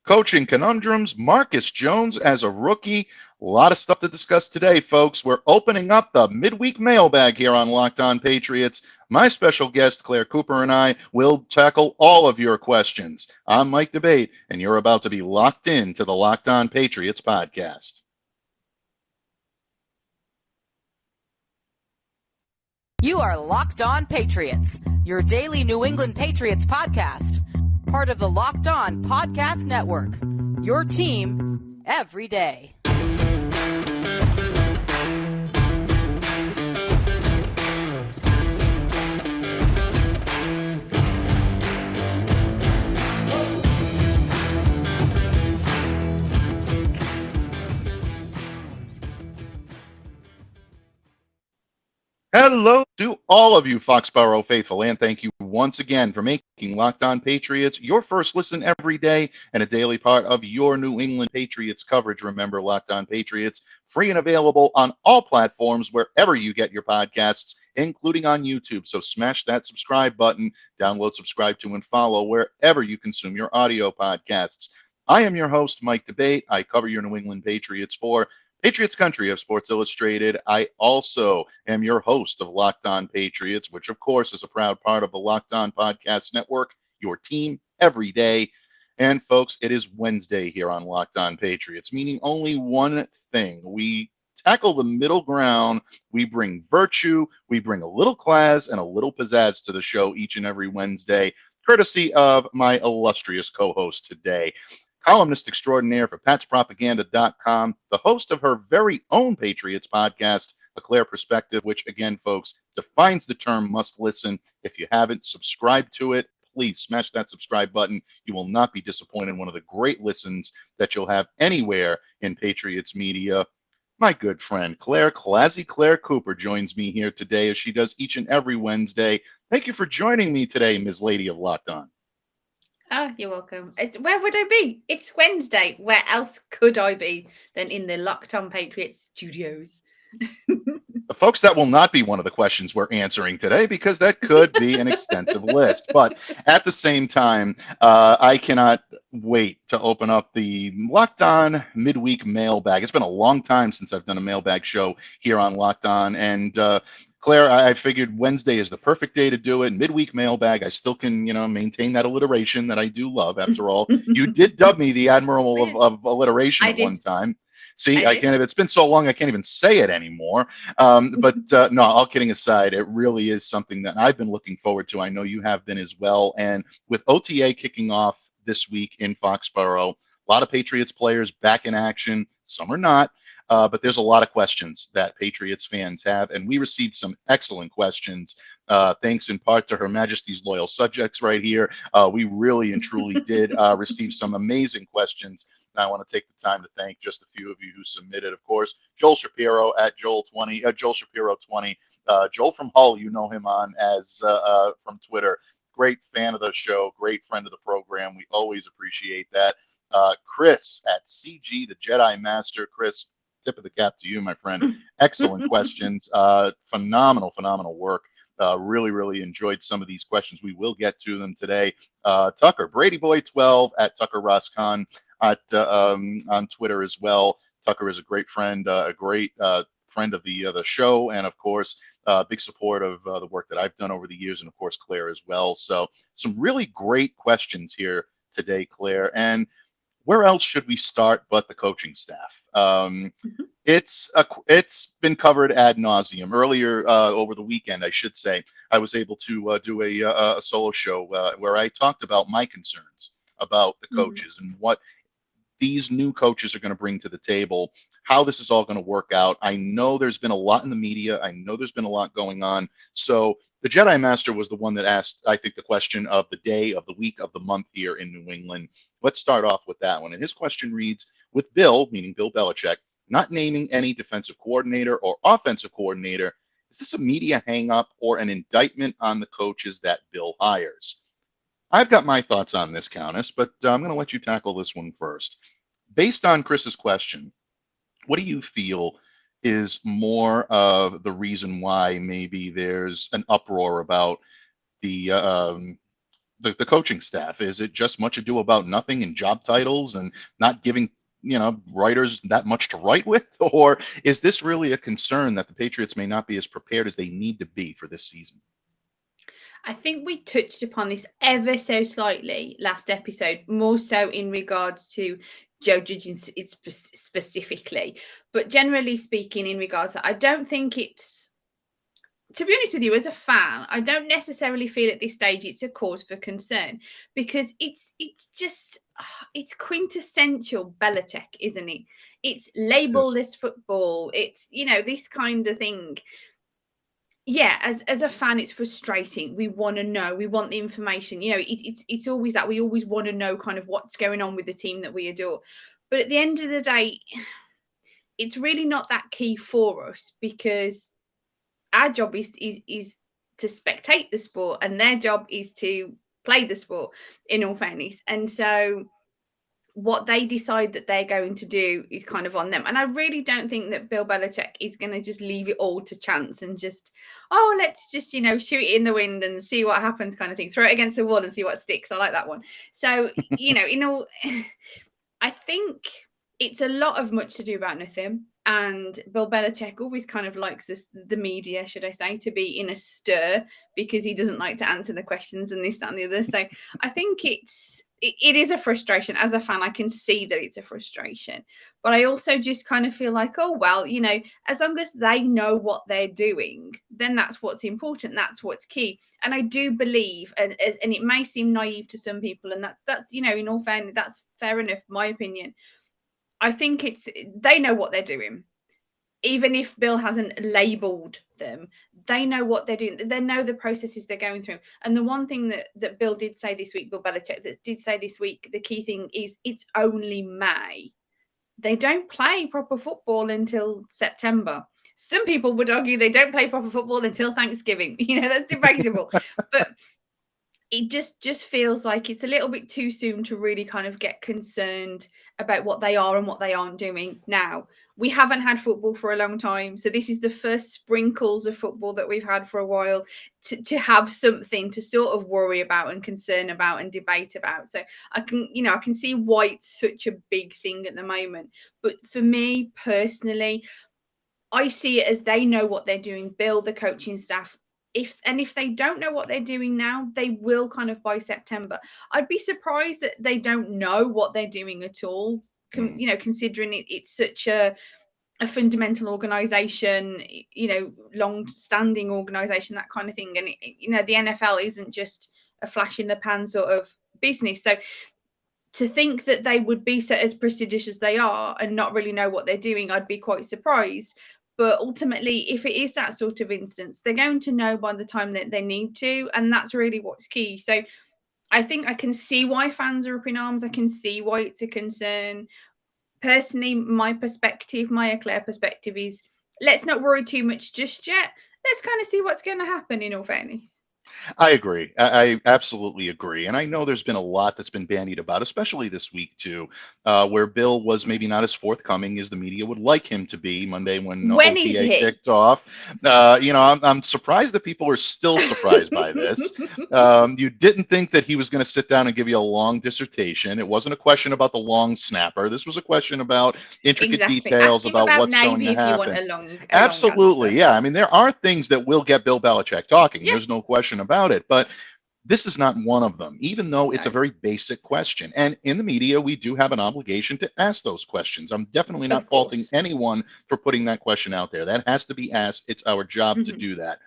Coaching conundrums, Marcus Jones as a rookie. A lot of stuff to discuss today, folks. We're opening up the midweek mailbag here on Locked On Patriots. My special guest, Claire Cooper, and I will tackle all of your questions. I'm Mike Debate, and you're about to be locked into the Locked On Patriots podcast. You are Locked On Patriots, your daily New England Patriots podcast. Part of the Locked On Podcast Network, your team every day. Hello to all of you Foxborough faithful, and thank you once again for making Locked On Patriots your first listen every day and a daily part of your New England Patriots coverage. Remember, Locked On Patriots, free and available on all platforms wherever you get your podcasts, including on YouTube. So smash that subscribe button, download, subscribe to, and follow wherever you consume your audio podcasts. I am your host, Mike Debate. I cover your New England Patriots for Patriots Country of Sports Illustrated. I also am your host of Locked On Patriots, which, of course, is a proud part of the Locked On Podcast Network, your team every day. And, folks, it is Wednesday here on Locked On Patriots, meaning only one thing. We tackle the middle ground. We bring virtue. We bring a little class and a little pizzazz to the show each and every Wednesday, courtesy of my illustrious co-host today, columnist extraordinaire for patspropaganda.com, the host of her very own Patriots podcast, A Clare Perspective, which, again, folks, defines the term must listen. If you haven't subscribed to it, please smash that subscribe button. You will not be disappointed. One of the great listens that you'll have anywhere in Patriots media. My good friend, ClazzyClare Cooper, joins me here today as she does each and every Wednesday. Thank you for joining me today, Ms. Lady of Locked On. Oh, you're welcome. Where would I be? It's Wednesday. Where else could I be than in the Locked On Patriots studios? Folks, that will not be one of the questions we're answering today because that could be an extensive list. But at the same time, I cannot wait to open up the Locked On Midweek Mailbag. It's been a long time since I've done a mailbag show here on Locked On. And Claire, I figured Wednesday is the perfect day to do it. Midweek Mailbag, I still can, maintain that alliteration that I do love. After all, you did dub me the Admiral of alliteration at one time. See, I can't. It's been so long, I can't even say it anymore. But no, all kidding aside, it really is something that I've been looking forward to. I know you have been as well. And with OTA kicking off this week in Foxborough, a lot of Patriots players back in action. Some are not. But there's a lot of questions that Patriots fans have, and we received some excellent questions, thanks in part to Her Majesty's loyal subjects right here. We really and truly did receive some amazing questions. And I want to take the time to thank just a few of you who submitted. Of course, Joel Shapiro at Joel Shapiro 20. Joel from Hull, you know him on as from Twitter. Great fan of the show, great friend of the program. We always appreciate that. Chris at CG, the Jedi Master. Chris, tip of the cap to you, my friend. Excellent questions. Phenomenal work. Really, really enjoyed some of these questions. We will get to them today. Tucker, Brady Boy 12 at Tucker Roscon on Twitter as well. Tucker is a great friend, a great friend of the show, and of course, big support of the work that I've done over the years, and of course, Claire as well. So some really great questions here today, Claire. And where else should we start but the coaching staff? It's been covered ad nauseum. Earlier over the weekend, I should say, I was able to do a solo show where I talked about my concerns about the coaches and what these new coaches are going to bring to the table, how this is all going to work out. I know there's been a lot in the media. I know there's been a lot going on. So the Jedi Master was the one that asked, I think, the question of the day, of the week, of the month here in New England. Let's start off with that one. And his question reads, with Bill, meaning Bill Belichick, not naming any defensive coordinator or offensive coordinator, is this a media hang-up or an indictment on the coaches that Bill hires? I've got my thoughts on this, Countess, but I'm going to let you tackle this one first. Based on Chris's question, what do you feel is more of the reason why maybe there's an uproar about the the coaching staff? Is it just much ado about nothing and job titles and not giving writers that much to write with? Or is this really a concern that the Patriots may not be as prepared as they need to be for this season? I think we touched upon this ever so slightly last episode, more so in regards to Joe Judge it specifically. But generally speaking, in regards to, I don't think it's, to be honest with you, as a fan, I don't necessarily feel at this stage it's a cause for concern, because it's just, it's quintessential Belichick, isn't it? It's labelless football. It's, this kind of thing. Yeah, as a fan, it's frustrating. We want to know. We want the information. It's always that we always want to know kind of what's going on with the team that we adore. But at the end of the day, it's really not that key for us, because our job is to spectate the sport, and their job is to play the sport, in all fairness. And so what they decide that they're going to do is kind of on them. And I really don't think that Bill Belichick is going to just leave it all to chance and just, let's just, shoot it in the wind and see what happens kind of thing. Throw it against the wall and see what sticks. I like that one. So, I think it's a lot of much to do about nothing. And Bill Belichick always kind of likes the media, should I say, to be in a stir, because he doesn't like to answer the questions and this, that, and the other. So I think it is a frustration. As a fan, I can see that it's a frustration. But I also just kind of feel like, as long as they know what they're doing, then that's what's important. That's what's key. And I do believe, and it may seem naive to some people, and that's in all fairness, that's fair enough, my opinion. I think they know what they're doing. Even if Bill hasn't labelled them, they know what they're doing. They know the processes they're going through. And the one thing that Bill did say this week, Bill Belichick, did say this week, the key thing is it's only May. They don't play proper football until September. Some people would argue they don't play proper football until Thanksgiving. That's debatable. But it just feels like it's a little bit too soon to really kind of get concerned about what they are and what they aren't doing now. We haven't had football for a long time. So this is the first sprinkles of football that we've had for a while to have something to sort of worry about and concern about and debate about. So I can see why it's such a big thing at the moment. But for me personally, I see it as they know what they're doing. Bill, the coaching staff, if they don't know what they're doing now, they will kind of by September. I'd be surprised that they don't know what they're doing at all. Considering it's such a fundamental organization, long-standing organization, that kind of thing. And the NFL isn't just a flash in the pan sort of business. So to think that they would be so as prestigious as they are and not really know what they're doing, I'd be quite surprised. But ultimately, if it is that sort of instance, they're going to know by the time that they need to. And that's really what's key. So I think I can see why fans are up in arms. I can see why it's a concern. Personally, my Clare perspective is, let's not worry too much just yet. Let's kind of see what's going to happen, in all fairness. I agree. I absolutely agree. And I know there's been a lot that's been bandied about, especially this week, too, where Bill was maybe not as forthcoming as the media would like him to be Monday when OTA kicked off. I'm surprised that people are still surprised by this. You didn't think that he was going to sit down and give you a long dissertation. It wasn't a question about the long snapper. This was a question about intricate details about what's going to happen. Absolutely. Yeah. I mean, there are things that will get Bill Belichick talking. Yeah. There's no question about it, but this is not one of them, even though it's a very basic question. And in the media, we do have an obligation to ask those questions. I'm definitely not faulting anyone for putting that question out there. That has to be asked. It's our job to do that.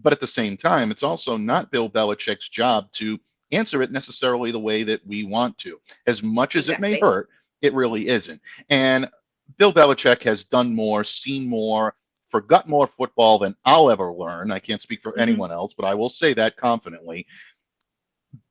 But at the same time, it's also not Bill Belichick's job to answer it necessarily the way that we want to. As much as it may hurt, it really isn't. And Bill Belichick has done more, seen more, forgot more football than I'll ever learn. I can't speak for anyone else, but I will say that confidently.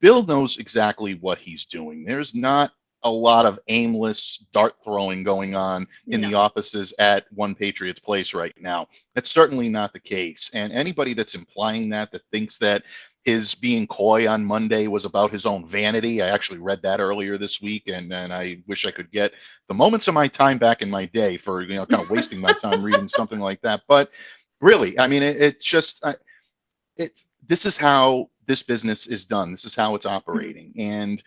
Bill knows exactly what he's doing. There's not a lot of aimless dart throwing going on in the offices at One Patriots Place right now. That's certainly not the case. And anybody that's implying that thinks that his being coy on Monday was about his own vanity. I actually read that earlier this week, and I wish I could get the moments of my time back in my day for, kind of wasting my time reading something like that. But really, I mean, this is how this business is done. This is how it's operating. And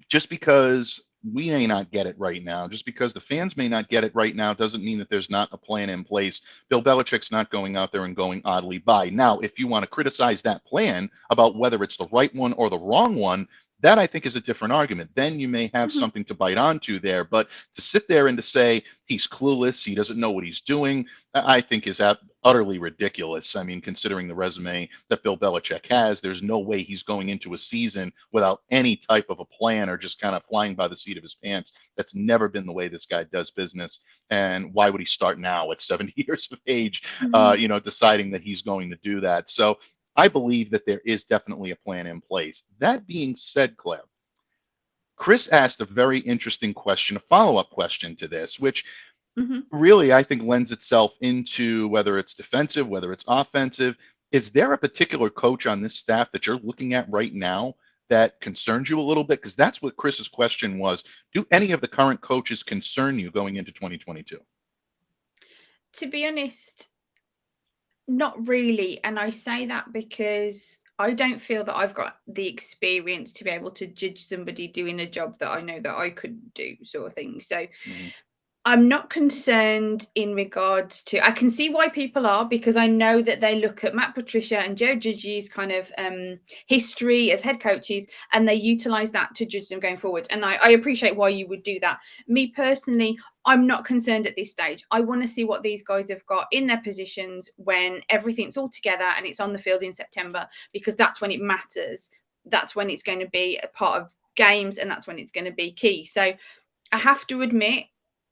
just because we may not get it right now, just because the fans may not get it right now, doesn't mean that there's not a plan in place. Bill Belichick's not going out there and going oddly by. Now, if you want to criticize that plan about whether it's the right one or the wrong one, that I think is a different argument. Then you may have something to bite onto there. But to sit there and to say he's clueless, he doesn't know what he's doing, I think is utterly ridiculous. I mean, considering the resume that Bill Belichick has, there's no way he's going into a season without any type of a plan or just kind of flying by the seat of his pants. That's never been the way this guy does business. And why would he start now at 70 years of age, deciding that he's going to do that? So I believe that there is definitely a plan in place. That being said, Claire, Chris asked a very interesting question, a follow-up question to this, which really I think lends itself into whether it's defensive, whether it's offensive. Is there a particular coach on this staff that you're looking at right now that concerns you a little bit? Because that's what Chris's question was. Do any of the current coaches concern you going into 2022? To be honest, not really. And I say that because I don't feel that I've got the experience to be able to judge somebody doing a job that I know that I could do, sort of thing. So I'm not concerned in regards to, I can see why people are, because I know that they look at Matt Patricia and Joe Judge's kind of history as head coaches, and they utilize that to judge them going forward. And I appreciate why you would do that. Me personally, I'm not concerned at this stage. I want to see what these guys have got in their positions when everything's all together and it's on the field in September, because that's when it matters. That's when it's going to be a part of games, and that's when it's going to be key. So I have to admit,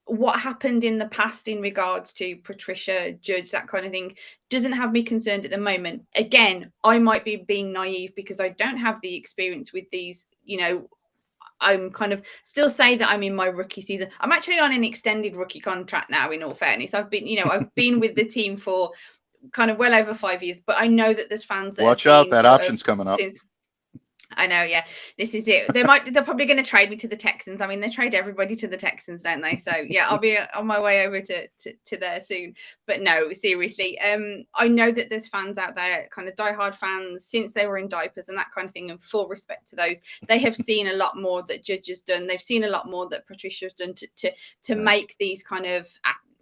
what happened in the past in regards to Patricia, Judge, that kind of thing, doesn't have me concerned at the moment. Again, I might be being naive because I don't have the experience with these, I'm kind of still say that I'm in my rookie season. I'm actually on an extended rookie contract now, in all fairness. I've been with the team for kind of well over 5 years, but I know that there's fans that watch out, that option's coming up. I know, yeah. This is it. They're probably going to trade me to the Texans. I mean, they trade everybody to the Texans, don't they? So yeah, I'll be on my way over to there soon. But no, seriously, I know that there's fans out there, kind of diehard fans, since they were in diapers and that kind of thing. And full respect to those. They have seen a lot more that Judge has done. They've seen a lot more that Patricia's done to make these kind of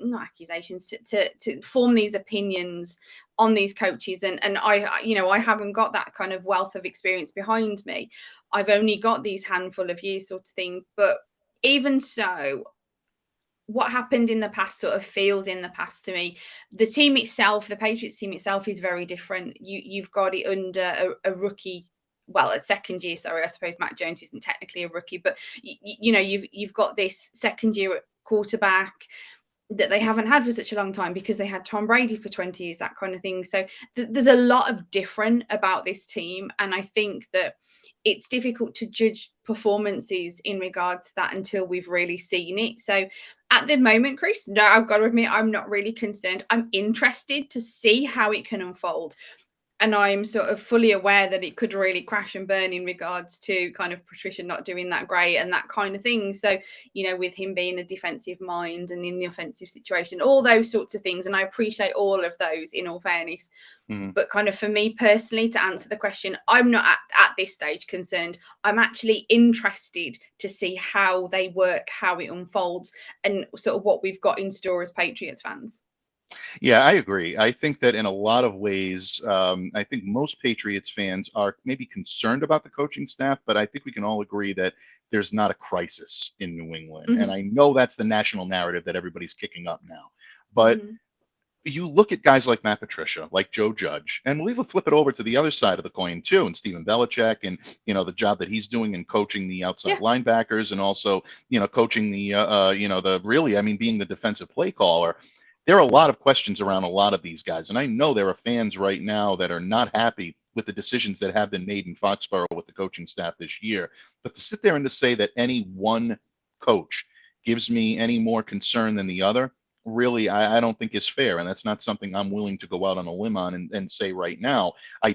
not accusations, to form these opinions on these coaches. And I haven't got that kind of wealth of experience behind me. I've only got these handful of years, sort of thing. But even so, what happened in the past sort of feels in the past to me. The team itself, the Patriots team itself, is very different. You've got it under a rookie, well, a second year. Sorry, I suppose Matt Jones isn't technically a rookie, but you've got this second year quarterback that they haven't had for such a long time because they had Tom Brady for 20 years, that kind of thing. So there's a lot of different about this team. And I think that it's difficult to judge performances in regards to that until we've really seen it. So at the moment, Chris, no, I've got to admit, I'm not really concerned. I'm interested to see how it can unfold. And I'm sort of fully aware that it could really crash and burn in regards to kind of Patricia not doing that great and that kind of thing. So, with him being a defensive mind and in the offensive situation, all those sorts of things. And I appreciate all of those, in all fairness. But kind of for me personally, to answer the question, I'm not at this stage concerned. I'm actually interested to see how they work, how it unfolds, and sort of what we've got in store as Patriots fans. Yeah, I agree. I think that in a lot of ways, I think most Patriots fans are maybe concerned about the coaching staff, but I think we can all agree that there's not a crisis in New England. And I know that's the national narrative that everybody's kicking up now. But you look at guys like Matt Patricia, like Joe Judge, and we'll even flip it over to the other side of the coin too, and Stephen Belichick, and the job that he's doing in coaching the outside linebackers, and also coaching the being the defensive play caller. There are a lot of questions around a lot of these guys, and I know there are fans right now that are not happy with the decisions that have been made in Foxborough with the coaching staff this year. But to sit there and to say that any one coach gives me any more concern than the other, really, I don't think is fair, and that's not something I'm willing to go out on a limb on and say right now. I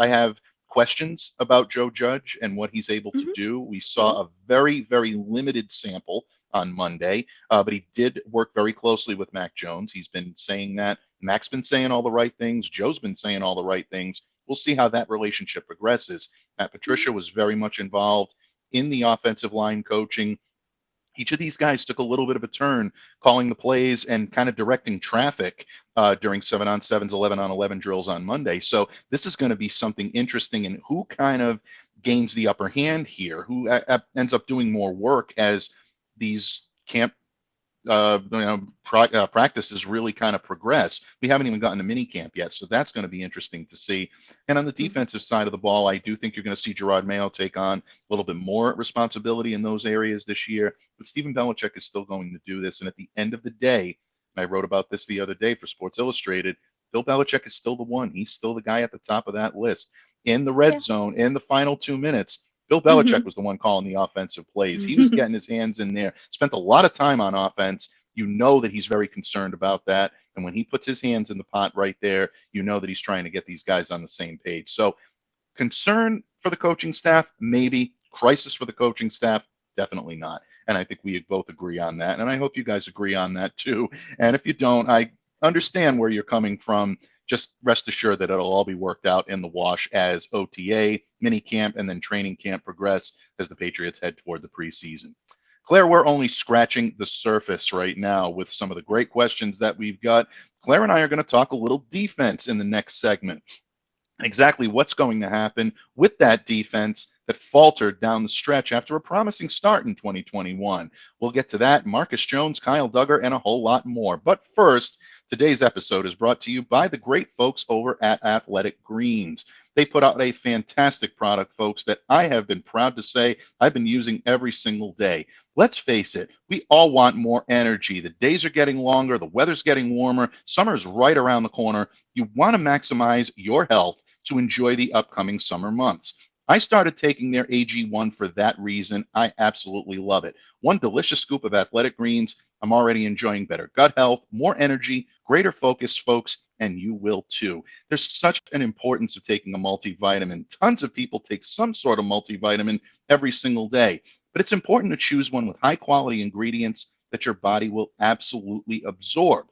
have questions about Joe Judge and what he's able to do. We saw a very, very limited sample on Monday, but he did work very closely with Mac Jones. He's been saying that. Mac's been saying all the right things. Joe's been saying all the right things. we'll see how that relationship progresses. Matt Patricia was very much involved in the offensive line coaching. Each of these guys took a little bit of a turn calling the plays and kind of directing traffic during 7-on-7s, 11-on-11 drills on Monday. So this is going to be something interesting, and who kind of gains the upper hand here, who ends up doing more work as these camp practices really kind of progress. We haven't even gotten to mini camp yet, so that's going to be interesting to see. And on the defensive side of the ball, I do think you're going to see Gerard Mayo take on a little bit more responsibility in those areas this year. But Stephen Belichick is still going to do this. And at the end of the day, and I wrote about this the other day for Sports Illustrated, Bill Belichick is still the one. He's still the guy at the top of that list. In the red zone, in the final 2 minutes, Bill Belichick was the one calling the offensive plays. He was getting his hands in there, spent a lot of time on offense. You know that he's very concerned about that. And when he puts his hands in the pot right there, you know that he's trying to get these guys on the same page. So concern for the coaching staff, maybe. Crisis for the coaching staff, definitely not. And I think we both agree on that. And I hope you guys agree on that too. And if you don't, I understand where you're coming from. Just rest assured that it'll all be worked out in the wash as OTA, mini camp, and then training camp progress as the Patriots head toward the preseason. Claire, we're only scratching the surface right now with some of the great questions that we've got. Claire and I are going to talk a little defense in the next segment. Exactly what's going to happen with that defense that faltered down the stretch after a promising start in 2021. We'll get to that, Marcus Jones, Kyle Duggar, and a whole lot more. But first, today's episode is brought to you by the great folks over at Athletic Greens. They put out a fantastic product, folks, that I have been proud to say I've been using every single day. Let's face it, we all want more energy. The days are getting longer, the weather's getting warmer, summer's right around the corner. You want to maximize your health to enjoy the upcoming summer months. I started taking their AG1 for that reason. I absolutely love it. One delicious scoop of Athletic Greens. I'm already enjoying better gut health, more energy, greater focus, folks, and you will too. There's such an importance of taking a multivitamin. Tons of people take some sort of multivitamin every single day, but it's important to choose one with high quality ingredients that your body will absolutely absorb.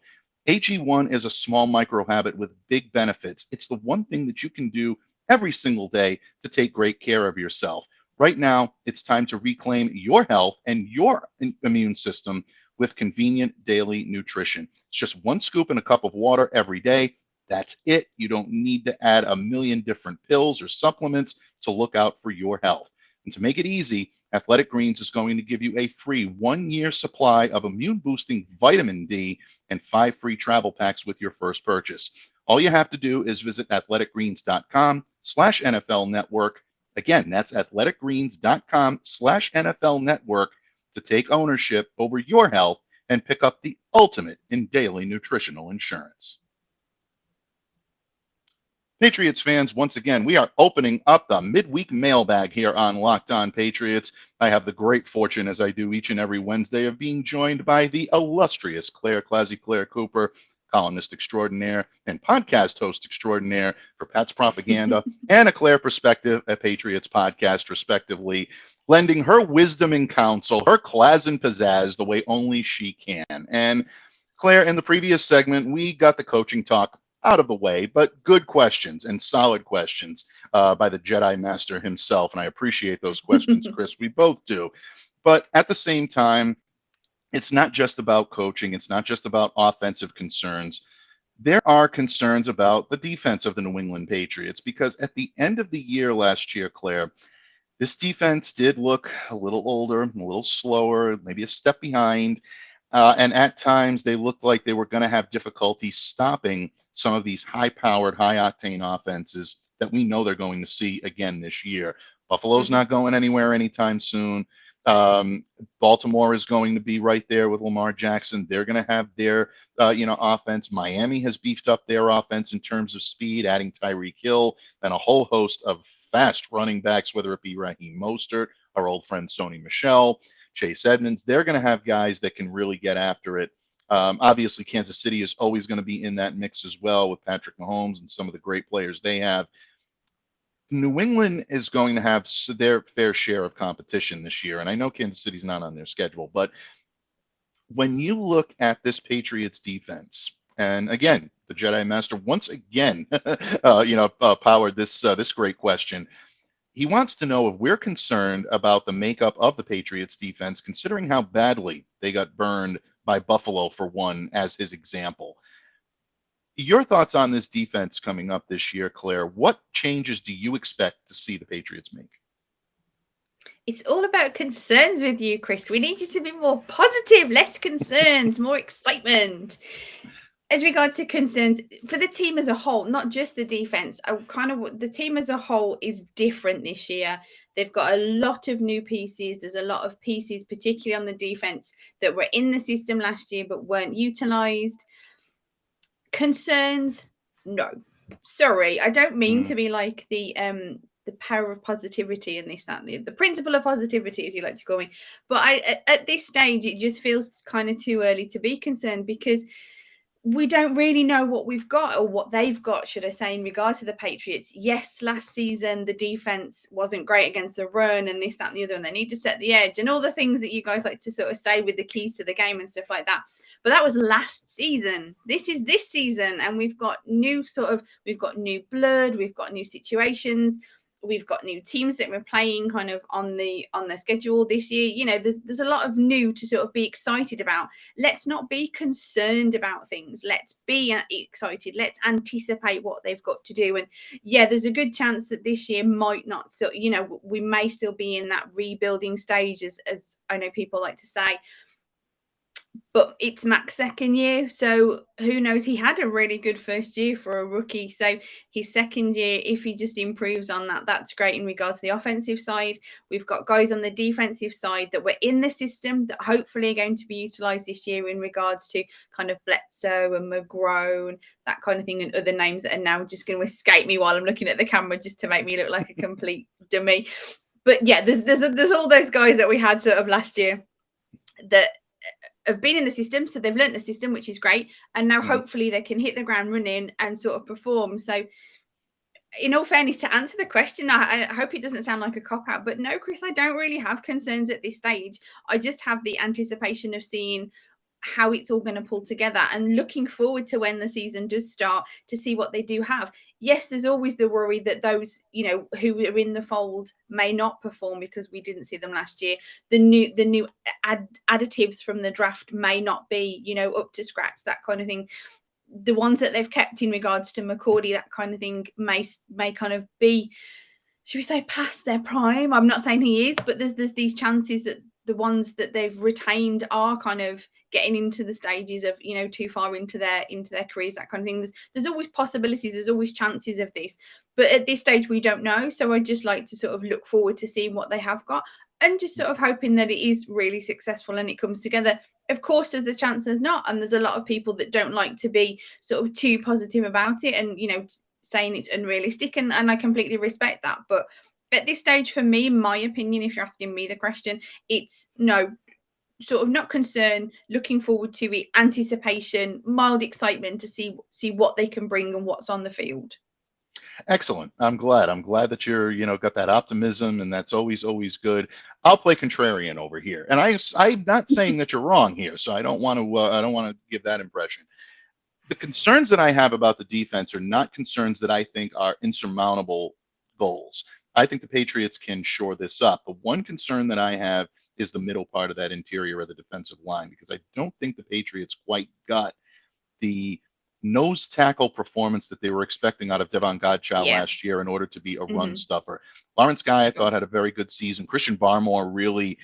AG1 is a small micro habit with big benefits. It's the one thing that you can do every single day to take great care of yourself. Right now, it's time to reclaim your health and your immune system with convenient daily nutrition. It's just one scoop in a cup of water every day. That's it. You don't need to add a million different pills or supplements to look out for your health. And to make it easy, Athletic Greens is going to give you a free 1-year supply of immune-boosting vitamin D and 5 free travel packs with your first purchase. All you have to do is visit athleticgreens.com/NFL Network. Again, that's athleticgreens.com/NFL Network to take ownership over your health and pick up the ultimate in daily nutritional insurance. Patriots fans, once again, we are opening up the midweek mailbag here on Locked On Patriots. I have the great fortune, as I do each and every Wednesday, of being joined by the illustrious ClazzyClare Cooper, columnist extraordinaire and podcast host extraordinaire for Pat's Propaganda and a Claire Perspective, a Patriots podcast, respectively, lending her wisdom and counsel, her class and pizzazz the way only she can. And Claire, in the previous segment, we got the coaching talk out of the way, but good questions and solid questions by the Jedi Master himself. And I appreciate those questions, Chris. We both do. But at the same time, it's not just about coaching. It's not just about offensive concerns. There are concerns about the defense of the New England Patriots, because at the end of the year last year, Claire, this defense did look a little older, a little slower, maybe a step behind. And at times they looked like they were going to have difficulty stopping some of these high-powered, high-octane offenses that we know they're going to see again this year. Buffalo's not going anywhere anytime soon. Baltimore is going to be right there with Lamar Jackson. They're going to have their, offense. Miami has beefed up their offense in terms of speed, adding Tyreek Hill and a whole host of fast running backs, whether it be Raheem Mostert, our old friend Sony Michel, Chase Edmonds. They're going to have guys that can really get after it. Obviously, Kansas City is always going to be in that mix as well with Patrick Mahomes and some of the great players they have. New England is going to have their fair share of competition this year. And I know Kansas City's not on their schedule, but when you look at this Patriots defense And again, the Jedi Master once again, powered this great question. He wants to know if we're concerned about the makeup of the Patriots defense, considering how badly they got burned by Buffalo, for one, as his example. Your thoughts on this defense coming up this year, Claire? What changes do you expect to see the Patriots make? It's all about concerns with you, Chris. We need you to be more positive, less concerns, more excitement. As regards to concerns for the team as a whole, not just the defense, the team as a whole is different this year. They've got a lot of new pieces. There's a lot of pieces, particularly on the defense, that were in the system last year but weren't utilized. Concerns? No. Sorry, I don't mean to be like the power of positivity and this, that, and the principle of positivity, as you like to call me. But at this stage, it just feels kind of too early to be concerned, because we don't really know what we've got, or what they've got, should I say, in regards to the Patriots. Yes, last season, the defense wasn't great against the run and this, that, and the other, and they need to set the edge and all the things that you guys like to sort of say with the keys to the game and stuff like that. But that was last season. This is this season, and we've got new blood, we've got new situations, we've got new teams that we're playing kind of on the schedule this year. You know, there's a lot of new to sort of be excited about. Let's not be concerned about things. Let's be excited. Let's anticipate what they've got to do. And yeah, there's a good chance that this year might not still, we may still be in that rebuilding stage, as I know people like to say. But it's Mac's second year, so who knows? He had a really good first year for a rookie. So his second year, if he just improves on that, that's great in regards to the offensive side. We've got guys on the defensive side that were in the system that hopefully are going to be utilised this year in regards to kind of Bledsoe and McGrone, that kind of thing, and other names that are now just going to escape me while I'm looking at the camera just to make me look like a complete dummy. But yeah, there's all those guys that we had sort of last year that have been in the system, so they've learnt the system, which is great, and now hopefully they can hit the ground running and sort of perform. So in all fairness, to answer the question, I hope it doesn't sound like a cop-out, but no, Chris, I don't really have concerns at this stage. I just have the anticipation of seeing how it's all going to pull together and looking forward to when the season does start to see what they do have. Yes, there's always the worry that those, who are in the fold may not perform because we didn't see them last year. The new additives from the draft may not be, up to scratch, that kind of thing. The ones that they've kept in regards to McCourty, that kind of thing, may kind of be, should we say, past their prime. I'm not saying he is, but there's these chances that the ones that they've retained are kind of getting into the stages of, too far into their careers, that kind of thing. There's always possibilities, there's always chances of this, but at this stage we don't know. So I just like to sort of look forward to seeing what they have got and just sort of hoping that it is really successful and it comes together. Of course, there's a chance there's not, and there's a lot of people that don't like to be sort of too positive about it and saying it's unrealistic, and I completely respect that. But at this stage, for me, my opinion, if you're asking me the question, it's no, sort of not concern, looking forward to it, anticipation, mild excitement to see what they can bring and what's on the field. Excellent. I'm glad that you're, got that optimism, and that's always good. I'll play contrarian over here, and I'm not saying that you're wrong here, so I don't want to give that impression. The concerns that I have about the defense are not concerns that I think are insurmountable goals. I think the Patriots can shore this up. The one concern that I have is the middle part of that interior of the defensive line, because I don't think the Patriots quite got the nose tackle performance that they were expecting out of Devon Godchild last year in order to be a run stuffer. Lawrence Guy, I thought, had a very good season. Christian Barmore really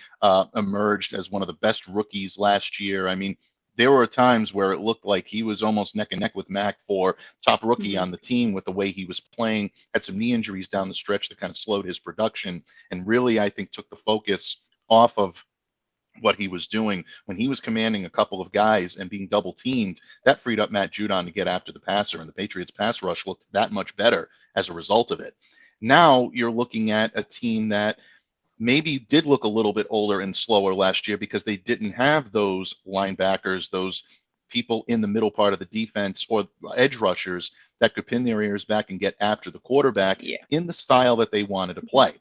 emerged as one of the best rookies last year. I mean, there were times where it looked like he was almost neck and neck with Mac for top rookie on the team with the way he was playing. Had some knee injuries down the stretch that kind of slowed his production, and really, I think, took the focus off of what he was doing when he was commanding a couple of guys and being double teamed. That freed up Matt Judon to get after the passer, and the Patriots pass rush looked that much better as a result of it. Now you're looking at a team that maybe did look a little bit older and slower last year because they didn't have those linebackers, those people in the middle part of the defense or edge rushers that could pin their ears back and get after the quarterback in the style that they wanted to play.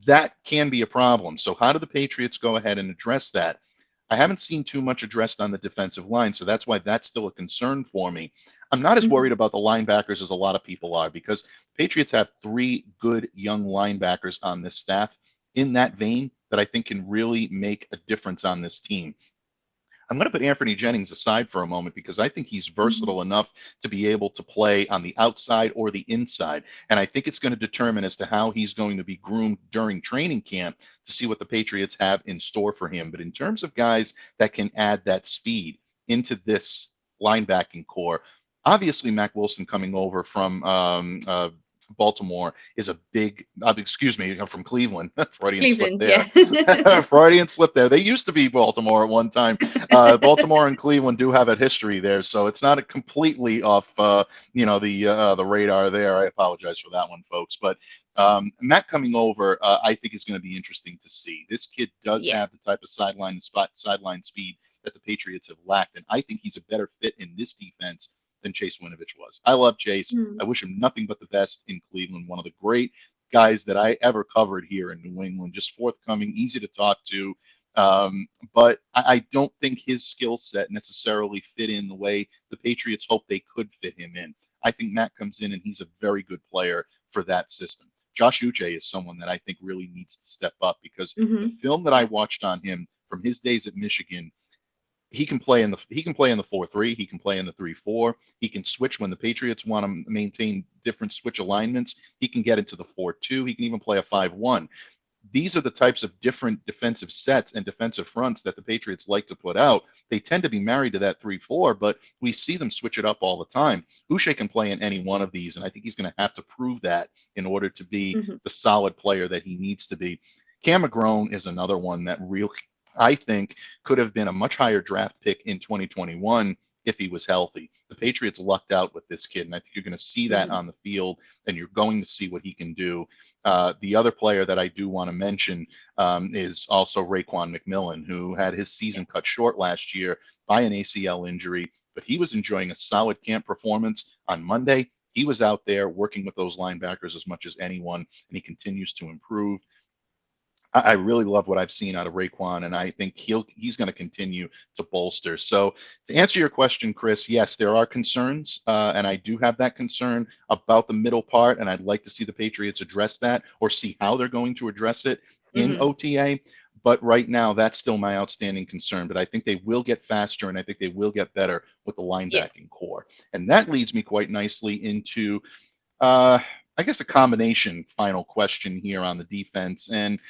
That can be a problem. So how do the Patriots go ahead and address that? I haven't seen too much addressed on the defensive line, so that's why that's still a concern for me. I'm not as worried about the linebackers as a lot of people are, because Patriots have 3 good young linebackers on this staff in that vein that I think can really make a difference on this team. I'm going to put Anthony Jennings aside for a moment because I think he's versatile enough to be able to play on the outside or the inside. And I think it's going to determine as to how he's going to be groomed during training camp to see what the Patriots have in store for him. But in terms of guys that can add that speed into this linebacking core, obviously Mack Wilson coming over from Baltimore is a big, excuse me, from Cleveland. Freudian slip there. Yeah. Freudian slip there. They used to be Baltimore at one time. Baltimore and Cleveland do have a history there, so it's not a completely off, the radar there. I apologize for that one, folks. But Matt coming over, I think is going to be interesting to see. This kid does have the type of sideline speed that the Patriots have lacked, and I think he's a better fit in this defense than Chase Winovich was. I love Chase. I wish him nothing but the best in Cleveland. One of the great guys that I ever covered here in New England. Just forthcoming, easy to talk to. But I don't think his skill set necessarily fit in the way the Patriots hoped they could fit him in. I think Matt comes in and he's a very good player for that system. Josh Uche is someone that I think really needs to step up because the film that I watched on him from his days at Michigan, he can play in the 4-3. He can play in the 3-4. He can switch when the Patriots want to maintain different switch alignments. He can get into the 4-2. He can even play a 5-1. These are the types of different defensive sets and defensive fronts that the Patriots like to put out. They tend to be married to that 3-4, but we see them switch it up all the time. Uche can play in any one of these, and I think he's going to have to prove that in order to be the solid player that he needs to be. Cam McGrone is another one that really, I think, could have been a much higher draft pick in 2021 if he was healthy. The Patriots lucked out with this kid, and I think you're going to see that on the field, and you're going to see what he can do. The other player that I do want to mention is also Raekwon McMillan, who had his season cut short last year by an ACL injury, but he was enjoying a solid camp performance on Monday. He was out there working with those linebackers as much as anyone, and he continues to improve. I really love what I've seen out of Raekwon, and I think he's going to continue to bolster. So to answer your question, Chris, yes, there are concerns, and I do have that concern about the middle part, and I'd like to see the Patriots address that or see how they're going to address it in OTA. But right now, that's still my outstanding concern. But I think they will get faster, and I think they will get better with the linebacking core. And that leads me quite nicely into I guess a combination final question here on the defense. And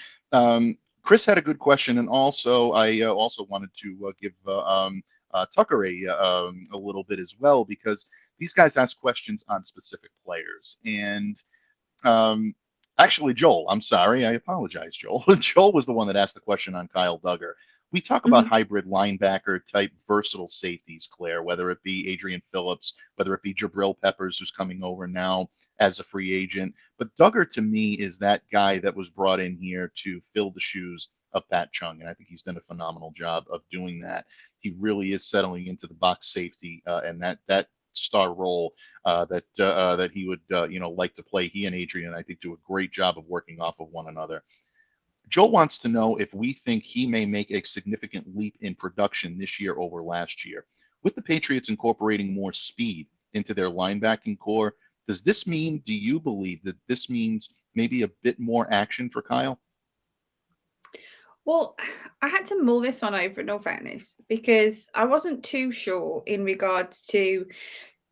Chris had a good question, and also I also wanted to give Tucker a little bit as well, because these guys ask questions on specific players. And actually, Joel, I'm sorry, I apologize, Joel. Joel was the one that asked the question on Kyle Duggar. We talk about hybrid linebacker type versatile safeties, Claire, whether it be Adrian Phillips, whether it be Jabril Peppers, who's coming over now as a free agent. But Duggar, to me, is that guy that was brought in here to fill the shoes of Pat Chung. And I think he's done a phenomenal job of doing that. He really is settling into the box safety and that star role that he would like to play. He and Adrian, I think, do a great job of working off of one another. Joel wants to know if we think he may make a significant leap in production this year over last year. With the Patriots incorporating more speed into their linebacking core, does this mean, do you believe that this means maybe a bit more action for Kyle? Well, I had to mull this one over, in all fairness, because I wasn't too sure in regards to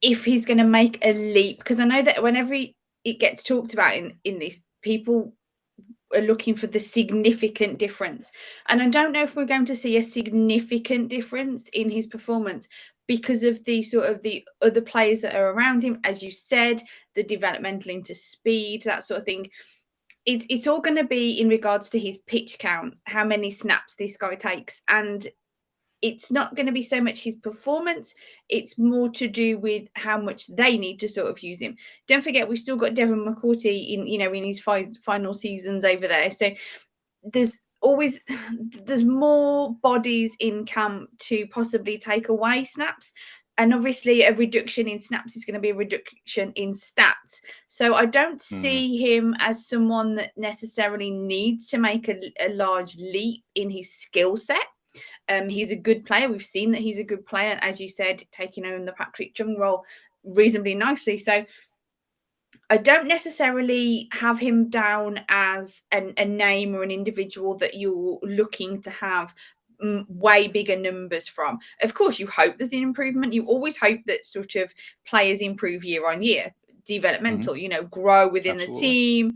if he's going to make a leap. Because I know that whenever it gets talked about in this, people are looking for the significant difference. And I don't know if we're going to see a significant difference in his performance because of the sort of the other players that are around him. As you said, the developmental into speed, that sort of thing. It's all going to be in regards to his pitch count, how many snaps this guy takes. And it's not going to be so much his performance. It's more to do with how much they need to sort of use him. Don't forget, we've still got Devin McCourty in his final seasons over there. So there's more bodies in camp to possibly take away snaps. And obviously a reduction in snaps is going to be a reduction in stats. So I don't see him as someone that necessarily needs to make a large leap in his skill set. He's a good player. We've seen that he's a good player. And as you said, taking on the Patrick Chung role reasonably nicely. So I don't necessarily have him down as a name or an individual that you're looking to have way bigger numbers from. Of course, you hope there's an improvement. You always hope that sort of players improve year on year, developmental, grow within the team,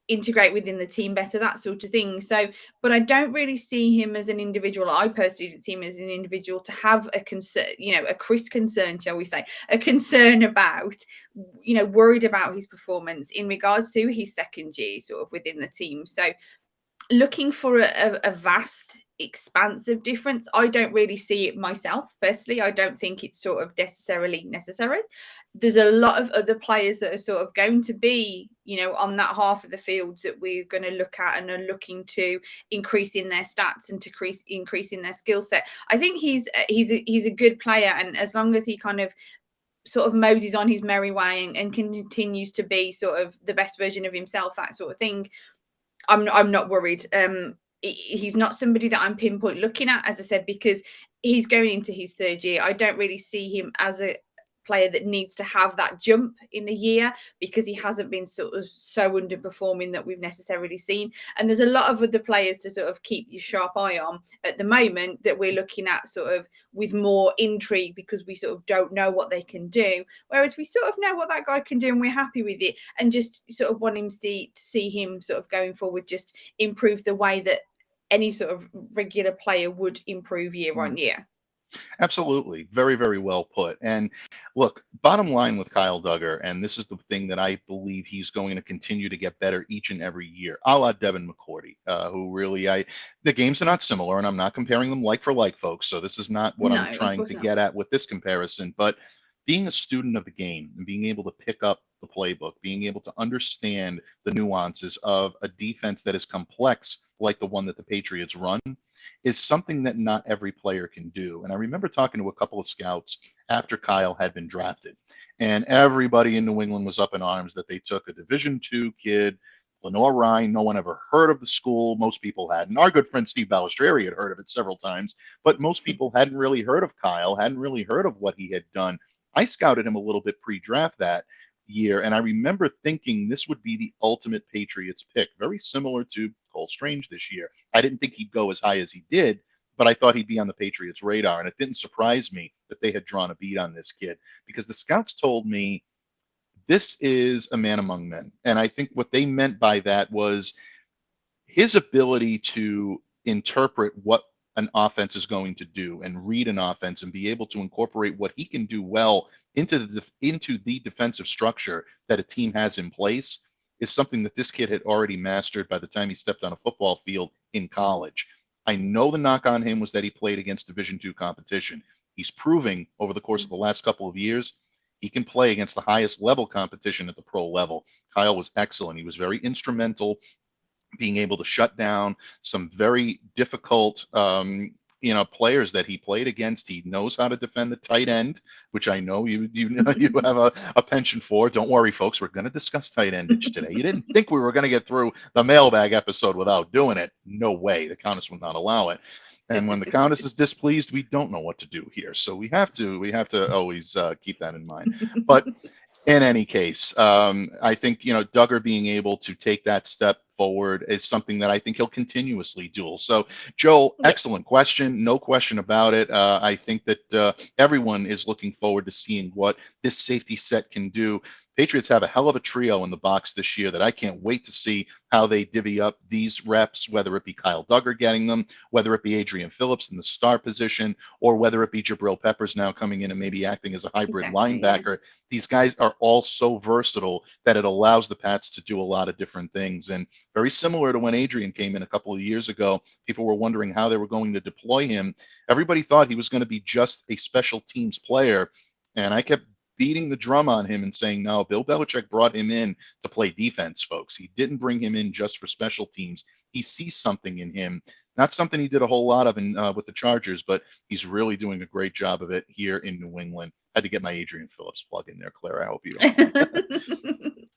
integrate within the team better, that sort of thing. So, but I don't really see him as an individual. I personally don't see him as an individual to have a concern, a Chris concern, shall we say, a concern about, worried about his performance in regards to his second year sort of within the team. So looking for a vast expansive difference, I don't really see it myself personally. I don't think it's sort of necessarily necessary. There's a lot of other players that are sort of going to be, on that half of the fields that we're going to look at and are looking to increase in their stats and to increase in their skill set. I think he's a good player, and as long as he kind of sort of moses on his merry way and continues to be sort of the best version of himself, that sort of thing, I'm not worried. He's not somebody that I'm pinpoint looking at, as I said, because he's going into his third year. I don't really see him as a player that needs to have that jump in a year, because he hasn't been sort of so underperforming that we've necessarily seen. And there's a lot of other players to sort of keep your sharp eye on at the moment that we're looking at sort of with more intrigue, because we sort of don't know what they can do, whereas we sort of know what that guy can do and we're happy with it, and just sort of wanting to see him sort of going forward just improve the way that any sort of regular player would improve year on year. Absolutely. Very, very well put. And look, bottom line with Kyle Duggar, and this is the thing that I believe he's going to continue to get better each and every year, a la Devin McCourty, who really, the games are not similar, and I'm not comparing them like for like, folks. So this is not what I'm trying to get at with this comparison. But being a student of the game and being able to pick up the playbook, being able to understand the nuances of a defense that is complex like the one that the Patriots run, is something that not every player can do. And I remember talking to a couple of scouts after Kyle had been drafted, and everybody in New England was up in arms that they took a Division II kid, Lenore Ryan. No one ever heard of the school. Most people hadn't. Our good friend Steve Balistrieri had heard of it several times, but most people hadn't really heard of Kyle, hadn't really heard of what he had done. I scouted him a little bit pre-draft that year, and I remember thinking this would be the ultimate Patriots pick, very similar to Cole Strange this year. I didn't think he'd go as high as he did, but I thought he'd be on the Patriots' radar, and it didn't surprise me that they had drawn a bead on this kid, because the scouts told me this is a man among men. And I think what they meant by that was his ability to interpret what an offense is going to do and read an offense and be able to incorporate what he can do well into the defensive structure that a team has in place is something that this kid had already mastered by the time he stepped on a football field in college. I know the knock on him was that he played against Division II competition. He's proving over the course of the last couple of years he can play against the highest level competition at the pro level. Kyle was excellent. He was very instrumental being able to shut down some very difficult players that he played against. He knows how to defend the tight end, which I know you know you have a penchant for. Don't worry, folks. We're going to discuss tight endage today. You didn't think we were going to get through the mailbag episode without doing it. No way. The Countess will not allow it. And when the Countess is displeased, we don't know what to do here. So we have to always keep that in mind. But in any case, I think, Duggar being able to take that step forward is something that I think he'll continuously do. So, Joel, excellent question. No question about it. I think that everyone is looking forward to seeing what this safety set can do. Patriots have a hell of a trio in the box this year that I can't wait to see how they divvy up these reps, whether it be Kyle Duggar getting them, whether it be Adrian Phillips in the star position, or whether it be Jabril Peppers now coming in and maybe acting as a hybrid linebacker. Yeah. These guys are all so versatile that it allows the Pats to do a lot of different things. And very similar to when Adrian came in a couple of years ago, people were wondering how they were going to deploy him. Everybody thought he was going to be just a special teams player. And I kept beating the drum on him and saying, no, Bill Belichick brought him in to play defense, folks. He didn't bring him in just for special teams. He sees something in him, not something he did a whole lot of with the Chargers, but he's really doing a great job of it here in New England. Had to get my Adrian Phillips plug in there, Claire. I hope you don't.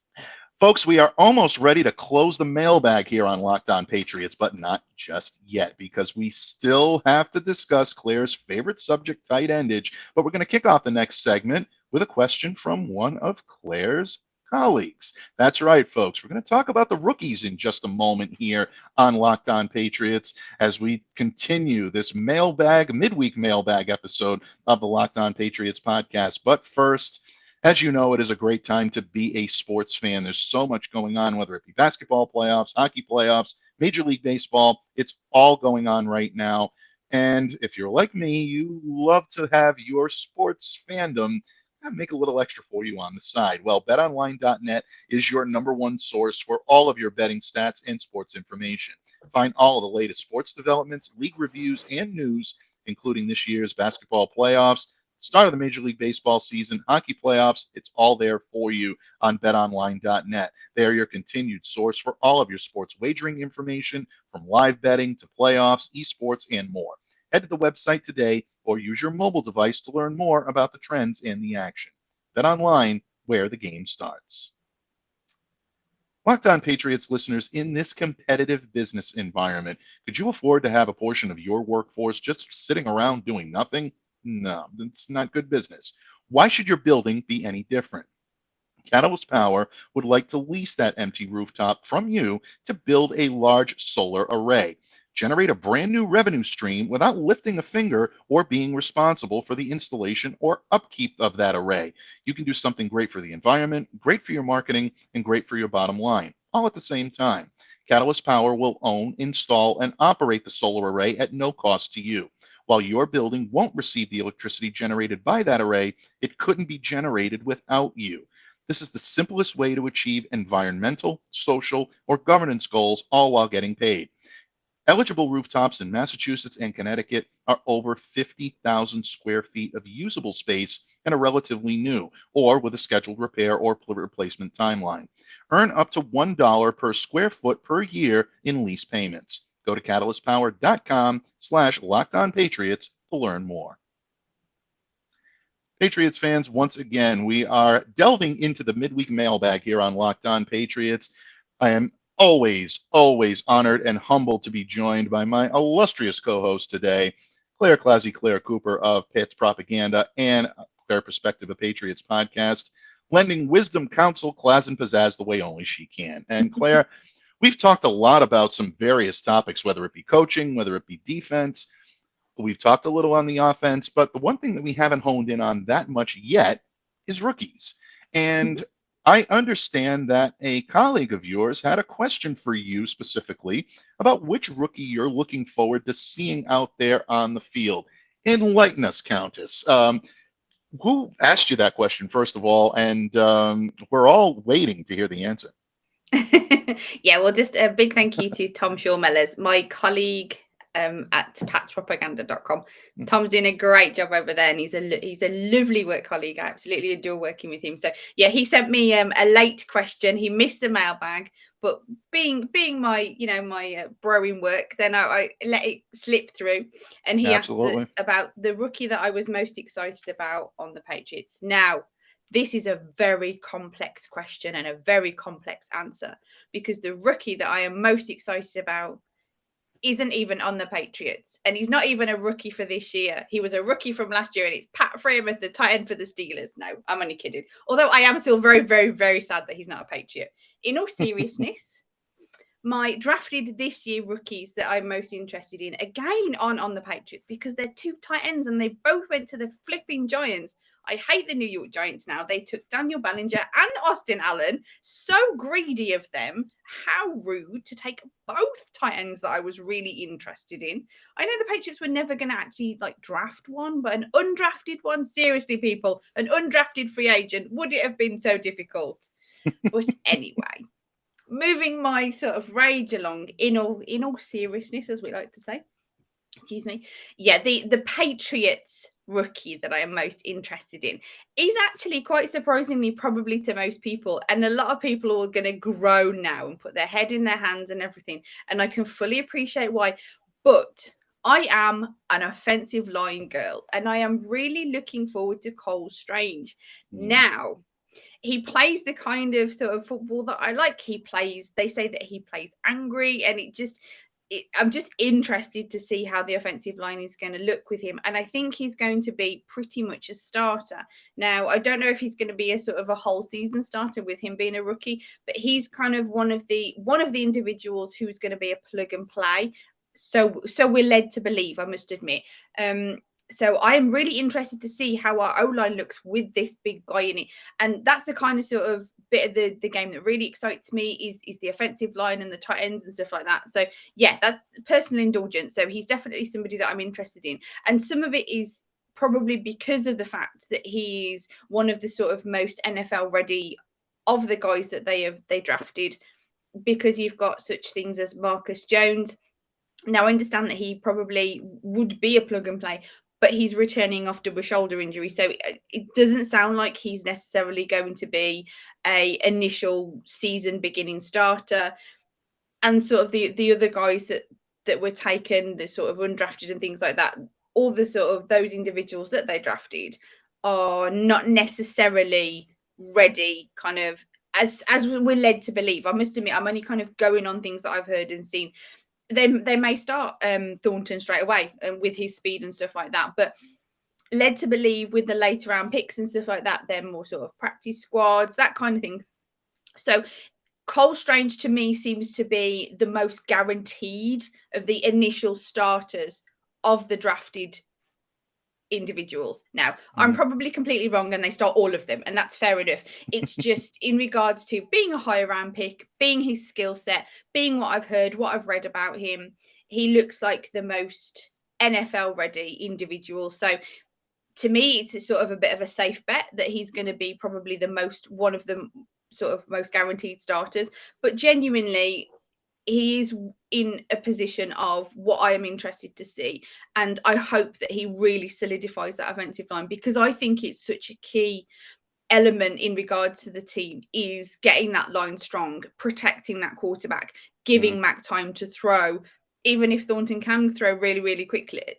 Folks, we are almost ready to close the mailbag here on Locked On Patriots, but not just yet, because we still have to discuss Claire's favorite subject, tight endage. But we're going to kick off the next segment with a question from one of Claire's colleagues. That's right, folks. We're going to talk about the rookies in just a moment here on Locked On Patriots as we continue this midweek mailbag episode of the Locked On Patriots podcast. But first, as you know, it is a great time to be a sports fan. There's so much going on, whether it be basketball playoffs, hockey playoffs, Major League Baseball. It's all going on right now. And if you're like me, you love to have your sports fandom make a little extra for you on the side. Well, betonline.net is your number one source for all of your betting stats and sports information. Find all of the latest sports developments, league reviews, and news, including this year's basketball playoffs, start of the Major League Baseball season, hockey playoffs. It's all there for you on betonline.net. They are your continued source for all of your sports wagering information, from live betting to playoffs, esports, and more. Head to the website today or use your mobile device to learn more about the trends and the action. BetOnline, where the game starts. Locked On Patriots listeners, in this competitive business environment, could you afford to have a portion of your workforce just sitting around doing nothing? No, it's not good business. Why should your building be any different? Catalyst Power would like to lease that empty rooftop from you to build a large solar array. Generate a brand new revenue stream without lifting a finger or being responsible for the installation or upkeep of that array. You can do something great for the environment, great for your marketing, and great for your bottom line, all at the same time. Catalyst Power will own, install, and operate the solar array at no cost to you. While your building won't receive the electricity generated by that array, it couldn't be generated without you. This is the simplest way to achieve environmental, social, or governance goals, all while getting paid. Eligible rooftops in Massachusetts and Connecticut are over 50,000 square feet of usable space and are relatively new, or with a scheduled repair or replacement timeline. Earn up to $1 per square foot per year in lease payments. Go to catalystpower.com/LockedOnPatriots to learn more. Patriots fans, once again, we are delving into the midweek mailbag here on Locked On Patriots. I am always honored and humbled to be joined by my illustrious co-host today, ClazzyClare Cooper of Pits Propaganda and Clare Perspective of Patriots podcast, lending wisdom, counsel, class, and pizzazz the way only she can. And Claire, we've talked a lot about some various topics, whether it be coaching, whether it be defense. We've talked a little on the offense, but the one thing that we haven't honed in on that much yet is rookies. And I understand that a colleague of yours had a question for you specifically about which rookie you're looking forward to seeing out there on the field. Enlighten us, Countess. Who asked you that question, first of all? And we're all waiting to hear the answer. Yeah, well, just a big thank you to Tom Shaw-Mellers, my colleague at patspropaganda.com. Tom's doing a great job over there, and he's a lovely work colleague. I absolutely adore working with him. So yeah, he sent me a late question. He missed the mailbag, but being my my bro in work, then I let it slip through, and he asked about the rookie that I was most excited about on the Patriots. Now, this is a very complex question and a very complex answer, because the rookie that I am most excited about isn't even on the Patriots, and he's not even a rookie for this year. He was a rookie from last year, and it's Pat Freiermuth, the tight end for the Steelers. No, I'm only kidding. Although I am still very, very, very sad that he's not a Patriot. In all seriousness, my drafted this year rookies that I'm most interested in, again on the Patriots, because they're two tight ends and they both went to the flipping Giants. I hate the New York Giants now. They took Daniel Bellinger and Austin Allen. So greedy of them. How rude to take both tight ends that I was really interested in. I know the Patriots were never going to actually draft one, but an undrafted one? Seriously, people, an undrafted free agent, would it have been so difficult? But anyway, moving my sort of rage along in all seriousness, as we like to say. Excuse me. Yeah, the Patriots rookie that I am most interested in is actually quite surprisingly, probably to most people, and a lot of people are going to groan now and put their head in their hands and everything, and I can fully appreciate why, but I am an offensive line girl, and I am really looking forward to Cole Strange. Now, he plays the kind of sort of football that I like. They say that he plays angry, and I'm just interested to see how the offensive line is going to look with him. And I think he's going to be pretty much a starter. Now, I don't know if he's going to be a sort of a whole season starter with him being a rookie, but he's kind of one of the individuals who's going to be a plug and play. So we're led to believe, I must admit. So I am really interested to see how our O-line looks with this big guy in it. And that's the kind of sort of bit of the game that really excites me is the offensive line and the tight ends and stuff like that. So yeah, that's personal indulgence. So he's definitely somebody that I'm interested in. And some of it is probably because of the fact that he's one of the sort of most NFL ready of the guys that they drafted, because you've got such things as Marcus Jones. Now, I understand that he probably would be a plug and play, but he's returning after a shoulder injury. So it doesn't sound like he's necessarily going to be a initial season beginning starter. And sort of the other guys that were taken, the sort of undrafted and things like that, all the sort of those individuals that they drafted are not necessarily ready, kind of as we're led to believe. I must admit, I'm only kind of going on things that I've heard and seen. They may start Thornton straight away with his speed and stuff like that, but led to believe with the later round picks and stuff like that, they're more sort of practice squads, that kind of thing. So Cole Strange to me seems to be the most guaranteed of the initial starters of the drafted individuals. Now, I'm probably completely wrong and they start all of them, and that's fair enough. It's just in regards to being a higher round pick, being his skill set, being what I've heard, what I've read about him, he looks like the most NFL ready individual. So to me, it's a sort of a bit of a safe bet that he's going to be probably one of the sort of most guaranteed starters. But genuinely, he is in a position of what I am interested to see. And I hope that he really solidifies that offensive line, because I think it's such a key element in regards to the team is getting that line strong, protecting that quarterback, giving Mac time to throw. Even if Thornton can throw run really, really quickly,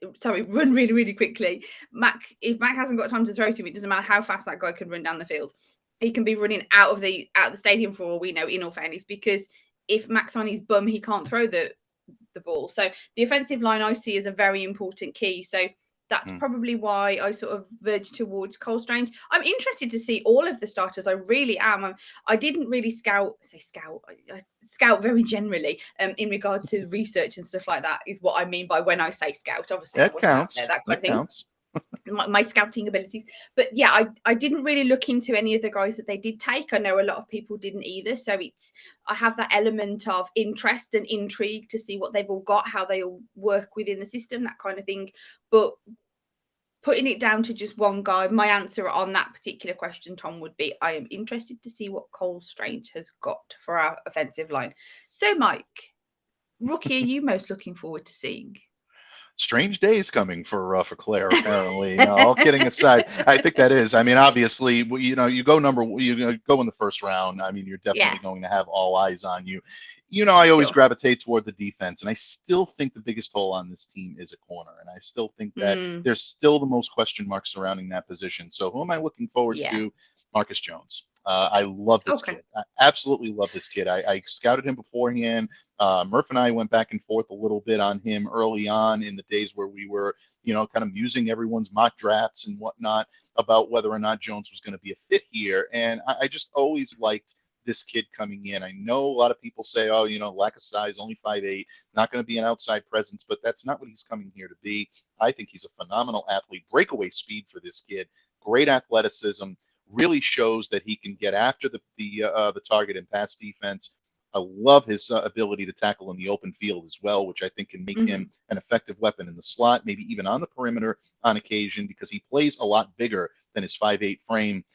if Mac hasn't got time to throw to him, it doesn't matter how fast that guy can run down the field. He can be running out of the stadium for all we know, in all fairness, because if Mac's on his bum, he can't throw the ball. So the offensive line I see as a very important key. So that's probably why I sort of verge towards Cole Strange. I'm interested to see all of the starters. I really am. I didn't really scout. I scout very generally in regards to research and stuff like that is what I mean by when I say scout. Obviously, that counts. That kind of thing. Counts. My scouting abilities. But yeah, I didn't really look into any of the guys that they did take. I know a lot of people didn't either. So I have that element of interest and intrigue to see what they've all got, how they all work within the system, that kind of thing. But putting it down to just one guy, my answer on that particular question, Tom, would be I am interested to see what Cole Strange has got for our offensive line. So, Mike, rookie, are you most looking forward to seeing? Strange days coming for Clare, apparently. No, all kidding aside, I think that is. I mean, obviously, you go go in the first round. I mean, you're definitely going to have all eyes on you. I always gravitate toward the defense, and I still think the biggest hole on this team is a corner, and I still think that there's still the most question marks surrounding that position. So who am I looking forward to? Marcus Jones. I love this kid. I absolutely love this kid. I scouted him beforehand. Murph and I went back and forth a little bit on him early on in the days where we were, kind of musing everyone's mock drafts and whatnot about whether or not Jones was going to be a fit here. And I just always liked this kid coming in. I know a lot of people say, oh, lack of size, only 5'8", not going to be an outside presence, but that's not what he's coming here to be. I think he's a phenomenal athlete, breakaway speed for this kid, great athleticism, really shows that he can get after the target and pass defense. I love his ability to tackle in the open field as well, which I think can make him an effective weapon in the slot, maybe even on the perimeter on occasion, because he plays a lot bigger than his 5'8" frame.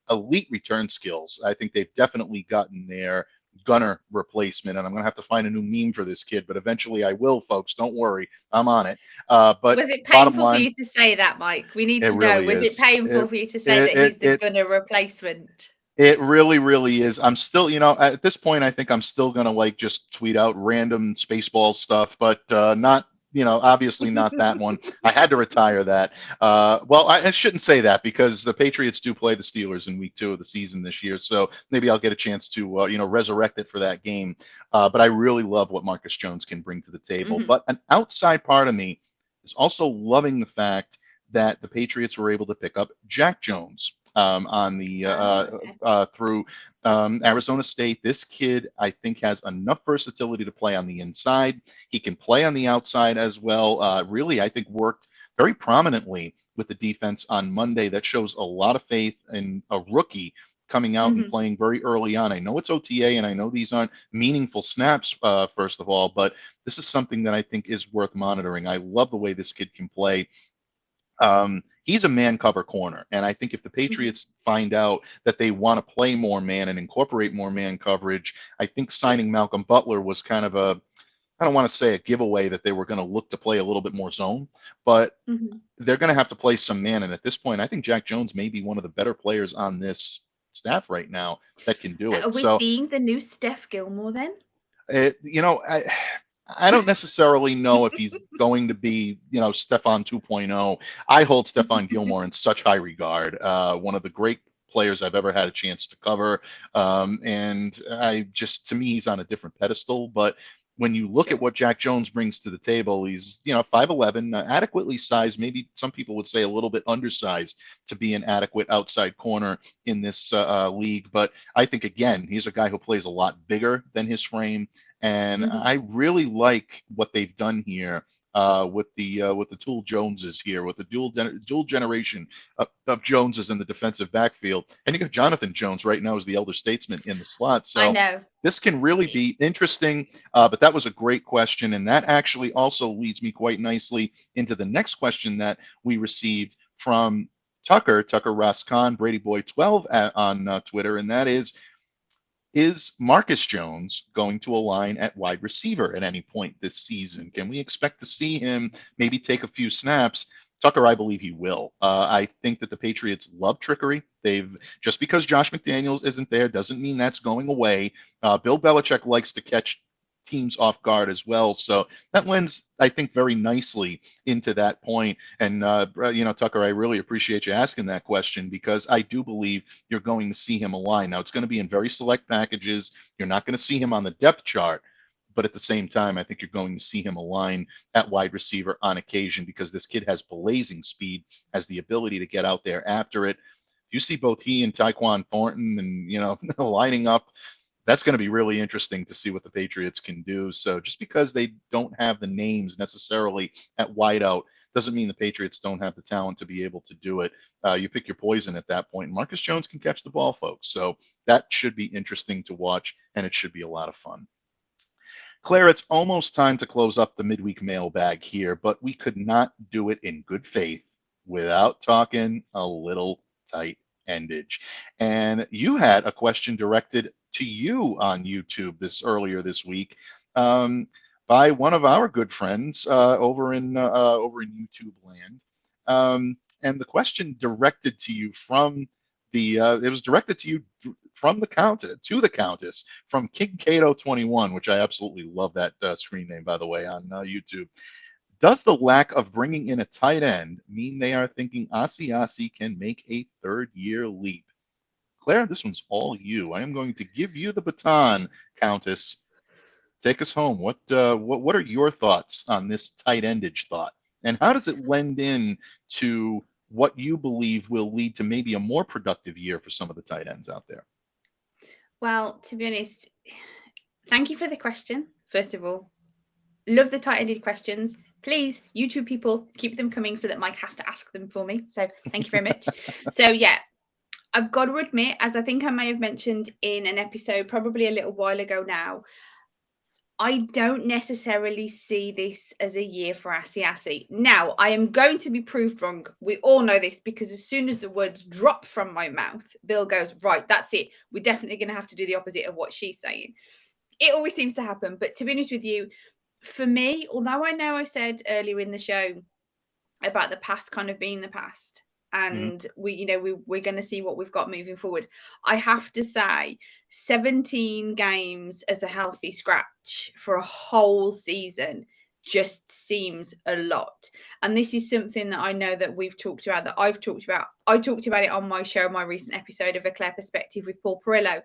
Elite return skills. I think they've definitely gotten their gunner replacement, and I'm going to have to find a new meme for this kid, but eventually I will, folks. Don't worry. I'm on it. But was it painful for you to say that, Mike? We need to know. Was it painful for you to say that he's the gunner replacement? It really, really is. I'm still, at this point, I think I'm still going to just tweet out random Spaceball stuff, but not obviously not that one. I had to retire that. Well, I shouldn't say that because the Patriots do play the Steelers in week 2 of the season this year. So maybe I'll get a chance to, resurrect it for that game. But I really love what Marcus Jones can bring to the table. Mhm. But an outside part of me is also loving the fact that the Patriots were able to pick up Jack Jones on the Okay. through Arizona State. This kid, I think, has enough versatility to play on the inside. He can play on the outside as well. Really, I think worked very prominently with the defense on Monday. That shows a lot of faith in a rookie coming out and Mhm. playing very early on. I know it's OTA and I know these aren't meaningful snaps, first of all, but this is something that I think is worth monitoring. I love the way this kid can play. He's a man cover corner. And I think if the Mhm. Patriots find out that they want to play more man and incorporate more man coverage, I think Yeah. signing Malcolm Butler was kind of I don't want to say a giveaway that they were going to look to play a little bit more zone, but Mhm. they're going to have to play some man. And at this point, I think Jack Jones may be one of the better players on this staff right now that can do it. Are we So seeing the new Steph Gilmore then? I don't necessarily know if he's going to be, Stephon 2.0. I hold Stephon Gilmore in such high regard. One of the great players I've ever had a chance to cover. And to me, he's on a different pedestal. But when you look at Sure. what Jack Jones brings to the table, he's, 5'11", adequately sized. Maybe some people would say a little bit undersized to be an adequate outside corner in this league. But I think, again, he's a guy who plays a lot bigger than his frame. And Mhm. I really like what they've done here with the Tool Joneses here, with the dual generation of Joneses in the defensive backfield. And you got Jonathan Jones right now as the elder statesman in the slot. I So know. this can really be interesting. But that was a great question. And that actually also leads me quite nicely into the next question that we received from Tucker Rascon, Brady Boy 12 on Twitter. And that is Marcus Jones going to align at wide receiver at any point this season? Can we expect to see him maybe take a few snaps? Tucker, I believe he will. I think that the Patriots love trickery. Just because Josh McDaniels isn't there doesn't mean that's going away. Bill Belichick likes to catch teams off guard as well. So that lends, I think, very nicely into that point. And, Tucker, I really appreciate you asking that question because I do believe you're going to see him align. Now, it's going to be in very select packages. You're not going to see him on the depth chart. But at the same time, I think you're going to see him align at wide receiver on occasion because this kid has blazing speed, has the ability to get out there after it. You see both he and Tyquan Thornton and, lining up, that's going to be really interesting to see what the Patriots can do. So just because they don't have the names necessarily at wideout doesn't mean the Patriots don't have the talent to be able to do it. You pick your poison at that point. Marcus Jones can catch the ball, folks. So that should be interesting to watch, and it should be a lot of fun. Claire, it's almost time to close up the midweek mailbag here, but we could not do it in good faith without talking a little tight endage. And you had a question directed to you on YouTube earlier this week by one of our good friends over in YouTube land. And the question directed to you from it was directed to you from the Countess to the Countess from King Cato 21, which I absolutely love that screen name, by the way, on YouTube. Does the lack of bringing in a tight end mean they are thinking Asiasi can make a third-year leap? Claire, this one's all you. I am going to give you the baton, Countess. Take us home. What are your thoughts on this tight endage thought, and how does it lend in to what you believe will lead to maybe a more productive year for some of the tight ends out there? Well, to be honest, thank you for the question, first of all. Love the tight-ended questions. Please, YouTube people, keep them coming so that Mike has to ask them for me. So thank you very much. So yeah, I've got to admit, as I think I may have mentioned in an episode probably a little while ago now, I don't necessarily see this as a year for Asiasi. Now, I am going to be proved wrong. We all know this because as soon as the words drop from my mouth, Bill goes, right, that's it. We're definitely going to have to do the opposite of what she's saying. It always seems to happen. But to be honest with you, for me, although I know I said earlier in the show about the past kind of being the past, Mhm. and we're going to see what we've got moving forward, I have to say 17 games as a healthy scratch for a whole season just seems a lot. And this is something that I know that we've talked about, that I've talked about. I talked about it on my show, my recent episode of A Clare Perspective with Paul Perillo,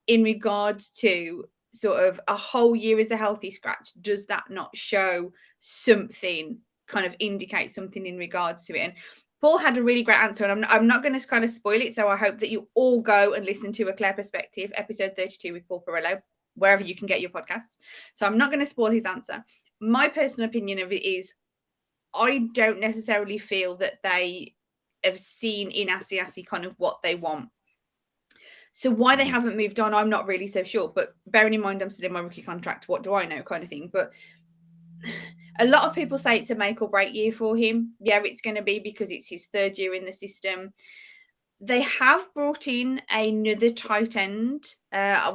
in regards to sort of a whole year as a healthy scratch. Does that not show something, kind of indicate something in regards to it? And Paul had a really great answer, and I'm not going to kind of spoil it, so I hope that you all go and listen to A Clare Perspective, episode 32 with Paul Perillo, wherever you can get your podcasts. So I'm not going to spoil his answer. My personal opinion of it is, I don't necessarily feel that they have seen in Asiasi kind of what they want. So why they haven't moved on, I'm not really so sure. But bearing in mind I'm still in my rookie contract, what do I know, kind of thing. But a lot of people say it's a make or break year for him. Yeah, it's going to be, because it's his third year in the system. They have brought in another tight end.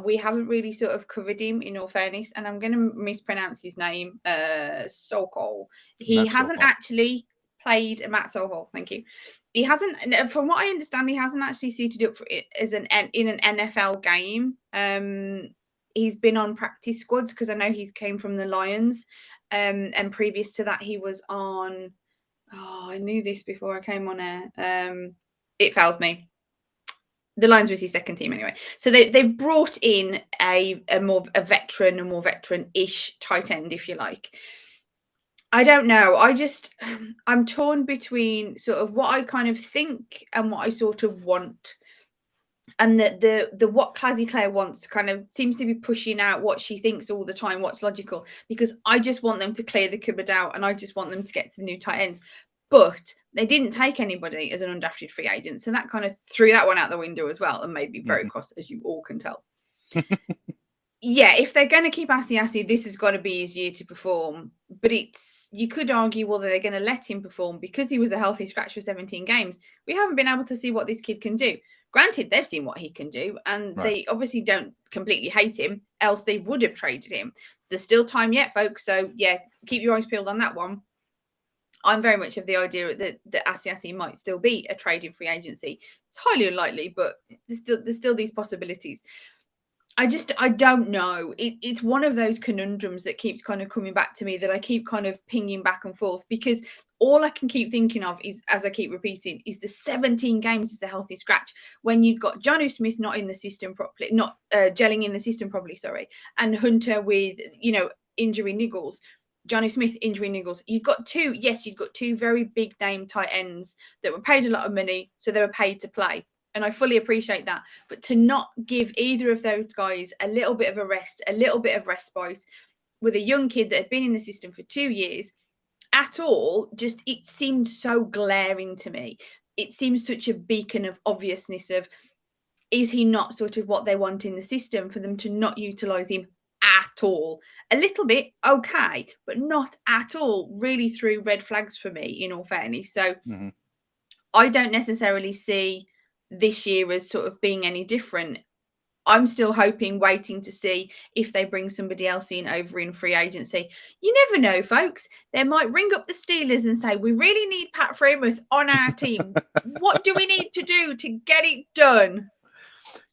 We haven't really sort of covered him, in all fairness, and I'm going to mispronounce his name. Sokol. He hasn't actually played Matt Sokol. Thank you. He hasn't, from what I understand, he hasn't actually suited up for it as in an NFL game. He's been on practice squads, because I know he came from the Lions, and previous to that he was on. Oh, I knew this before I came on air. It fails me. The Lions was his second team anyway. So they've brought in a more veteran-ish tight end, if you like. I don't know. I'm torn between sort of what I kind of think and what I sort of want. And the what ClazzyClare wants kind of seems to be pushing out what she thinks all the time, what's logical, because I just want them to clear the cupboard out, and I just want them to get some new tight ends. But they didn't take anybody as an undrafted free agent, so that kind of threw that one out the window as well, and made me very cross, as you all can tell. Yeah, if they're going to keep Asiasi, this has got to be his year to perform. But you could argue, well, they're going to let him perform because he was a healthy scratch for 17 games. We haven't been able to see what this kid can do. Granted, they've seen what he can do, and they obviously don't completely hate him, else they would have traded him. There's still time yet, folks, so yeah, keep your eyes peeled on that one. I'm very much of the idea that Asiasi might still be a trade in free agency. It's highly unlikely, but there's still these possibilities. I don't know. It's one of those conundrums that keeps kind of coming back to me, that I keep kind of pinging back and forth, because all I can keep thinking of is, as I keep repeating, is the 17 games as a healthy scratch, when you've got Jonnu Smith not in the system properly, not gelling in the system properly, and Hunter with, injury niggles. Jonnu Smith, injury niggles. You've got two very big name tight ends that were paid a lot of money, so they were paid to play. And I fully appreciate that. But to not give either of those guys a little bit of a rest, a little bit of respite, with a young kid that had been in the system for 2 years at all, it seemed so glaring to me. It seems such a beacon of obviousness of, is he not sort of what they want in the system, for them to not utilise him at all? A little bit, okay, but not at all. Really threw red flags for me, in all fairness. So I don't necessarily see this year as sort of being any different. I'm still waiting to see if they bring somebody else over in free agency. You never know, folks. They might ring up the Steelers and say, we really need Pat Freiermuth on our team. What do we need to do to get it done?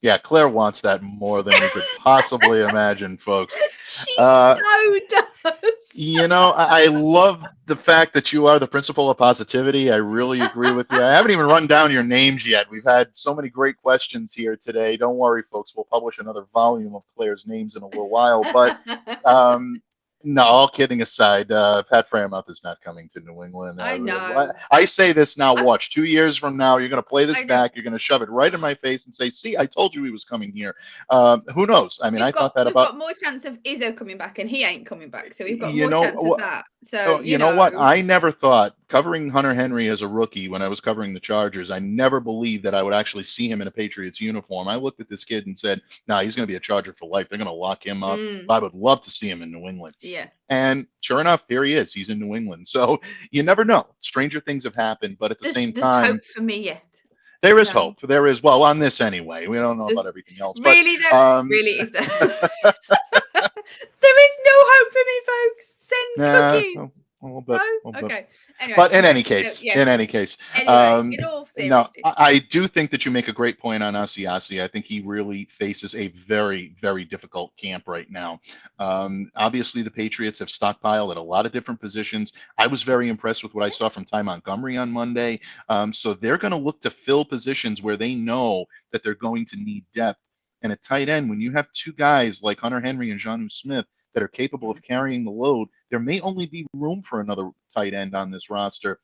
Yeah, Claire wants that more than we could possibly imagine, folks. She so does. I love the fact that you are the principle of positivity. I really agree with you. I haven't even run down your names yet. We've had so many great questions here today. Don't worry, folks. We'll publish another volume of Claire's names in a little while. But no, all kidding aside, Pat Freiermuth is not coming to New England. I know. I say this now. Watch, 2 years from now, you're going to play this back. You're going to shove it right in my face and say, see, I told you he was coming here. Who knows? I mean, thought that about. We've got more chance of Izzo coming back, and he ain't coming back. So we've got more chance of that. So, you know what? I never thought, covering Hunter Henry as a rookie when I was covering the Chargers, I never believed that I would actually see him in a Patriots uniform. I looked at this kid and said, nah, he's going to be a Charger for life. They're going to lock him up. I would love to see him in New England. Yeah. And sure enough, here he is. He's in New England. So you never know. Stranger things have happened, but at the same time, there's hope for me yet. There is hope. There is, well, on this anyway. We don't know about everything else. Really, but, really is there? There is no hope for me, folks. Send cookies. A little bit. No? Okay. Anyway, But in okay. any case, Yes. in any case, Anyway, in all no, seriousness. I do think that you make a great point on Asiasi. I think he really faces a very, very difficult camp right now. Obviously, the Patriots have stockpiled at a lot of different positions. I was very impressed with what I saw from Ty Montgomery on Monday. So they're going to look to fill positions where they know that they're going to need depth. And at tight end, when you have two guys like Hunter Henry and Jonnu Smith that are capable of carrying the load, there may only be room for another tight end on this roster.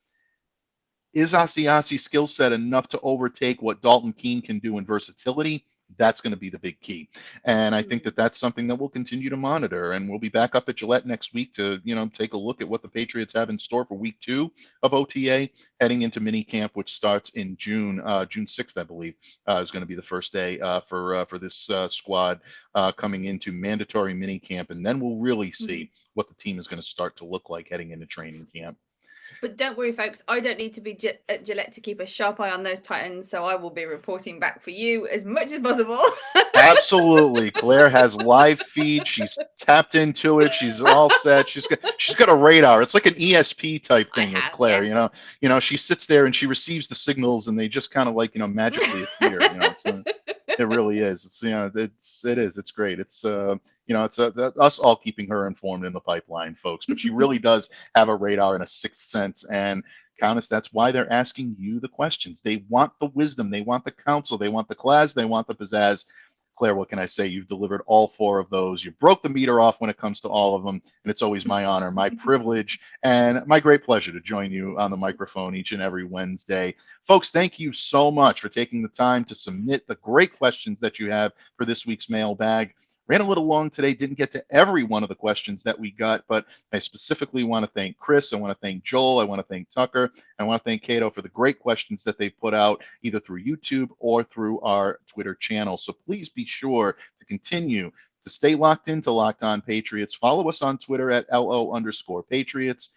Is Asiasi's skill set enough to overtake what Dalton Keene can do in versatility? That's going to be the big key. And I think that that's something that we'll continue to monitor. And we'll be back up at Gillette next week to, take a look at what the Patriots have in store for week 2 of OTA, heading into mini camp, which starts in June 6th, I believe, is going to be the first day for this squad coming into mandatory mini camp. And then we'll really see what the team is going to start to look like heading into training camp. But don't worry, folks. I don't need to be at Gillette to keep a sharp eye on those Titans, so I will be reporting back for you as much as possible. Absolutely, Claire has live feed. She's tapped into it. She's all set. She's got a radar. It's like an ESP type thing with Claire. Yeah. She sits there and she receives the signals, and they just kind of magically appear. It really is. It's great. It's us all keeping her informed in the pipeline, folks. But she really does have a radar and a sixth sense. And Countess, that's why they're asking you the questions. They want the wisdom. They want the counsel. They want the class. They want the pizzazz. Claire, what can I say? You've delivered all 4 of those. You broke the meter off when it comes to all of them. And it's always my honor, my privilege, and my great pleasure to join you on the microphone each and every Wednesday. Folks, thank you so much for taking the time to submit the great questions that you have for this week's mailbag. Ran a little long today, didn't get to every one of the questions that we got, but I specifically want to thank Chris. I want to thank Joel. I want to thank Tucker. I want to thank Cato for the great questions that they put out either through YouTube or through our Twitter channel. So please be sure to continue to stay locked into Locked On Patriots. Follow us on Twitter at LO_Patriots.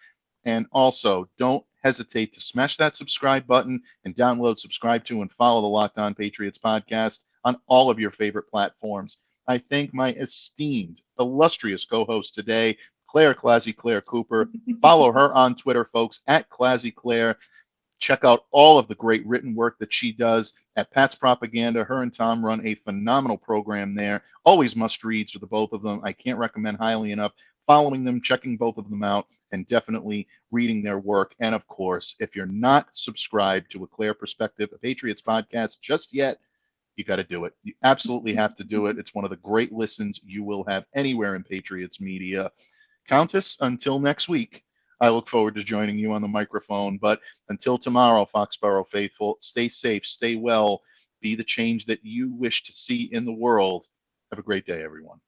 And also, don't hesitate to smash that subscribe button and download, subscribe to, and follow the Locked On Patriots podcast on all of your favorite platforms. I thank my esteemed, illustrious co-host today, Claire ClazzyClare Cooper. Follow her on Twitter, folks, at ClazzyClare. Check out all of the great written work that she does at Pat's Propaganda. Her and Tom run a phenomenal program there. Always must reads for the both of them. I can't recommend highly enough following them, checking both of them out, and definitely reading their work. And of course, if you're not subscribed to A Claire Perspective, a Patriots podcast just yet, you got to do it. You absolutely have to do it. It's one of the great listens you will have anywhere in Patriots media. Countess, until next week, I look forward to joining you on the microphone. But until tomorrow, Foxborough faithful, stay safe, stay well, be the change that you wish to see in the world. Have a great day, everyone.